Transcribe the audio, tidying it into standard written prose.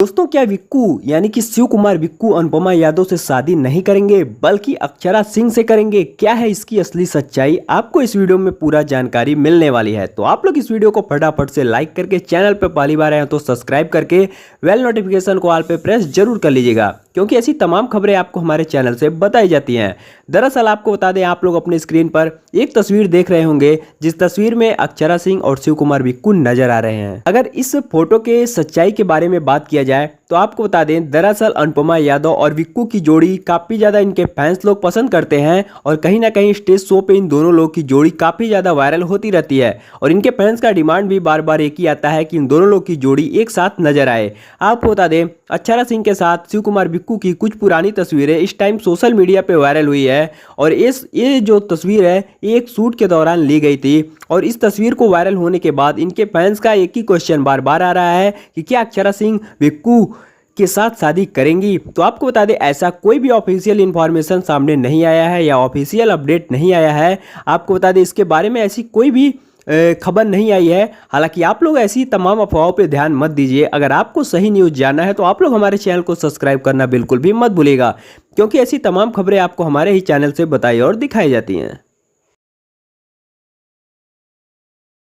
दोस्तों, क्या विक्कू यानी कि शिव कुमार विक्कू अनुपमा यादव से शादी नहीं करेंगे बल्कि अक्षरा सिंह से करेंगे? क्या है इसकी असली सच्चाई? आपको इस वीडियो में पूरा जानकारी मिलने वाली है। तो आप लोग इस वीडियो को फटाफट से लाइक करके, चैनल पर पहली बार आए हैं तो सब्सक्राइब करके बेल नोटिफिकेशन को ऑल पे प्रेस जरूर कर लीजिएगा, क्योंकि ऐसी तमाम खबरें आपको हमारे चैनल से बताई जाती हैं। दरअसल आपको बता दें, आप लोग अपने स्क्रीन पर एक तस्वीर देख रहे होंगे, जिस तस्वीर में अक्षरा सिंह और शिव कुमार विक्कू नजर आ रहे हैं। अगर इस फोटो के सच्चाई के बारे में बात किया जाए तो आपको बता दें, दरअसल अनुपमा यादव और विक्कू की जोड़ी काफी ज्यादा इनके फैंस लोग पसंद करते हैं और कहीं ना कहीं स्टेज शो पे इन दोनों लोग की जोड़ी काफी ज्यादा वायरल होती रहती है और इनके फैंस का डिमांड भी बार बार एक ही आता है कि इन दोनों लोग की जोड़ी एक साथ नजर आए। आपको बता दें, अक्षरा सिंह के साथ शिव कुमार विक्कू की कुछ पुरानी तस्वीरें इस टाइम सोशल मीडिया पे वायरल हुई है और ये जो तस्वीर है ये एक शूट के दौरान ली गई थी और इस तस्वीर को वायरल होने के बाद इनके फैंस का एक ही क्वेश्चन बार बार आ रहा है कि क्या अक्षरा सिंह विक्कू के साथ शादी करेंगी। तो आपको बता दें, ऐसा कोई भी ऑफिशियल इंफॉर्मेशन सामने नहीं आया है या ऑफिशियल अपडेट नहीं आया है। आपको बता दें, इसके बारे में ऐसी कोई भी खबर नहीं आई है। हालांकि आप लोग ऐसी तमाम अफवाहों पे ध्यान मत दीजिए। अगर आपको सही न्यूज़ जानना है तो आप लोग हमारे चैनल को सब्सक्राइब करना बिल्कुल भी मत भूलिएगा, क्योंकि ऐसी तमाम खबरें आपको हमारे ही चैनल से बताई और दिखाई जाती हैं।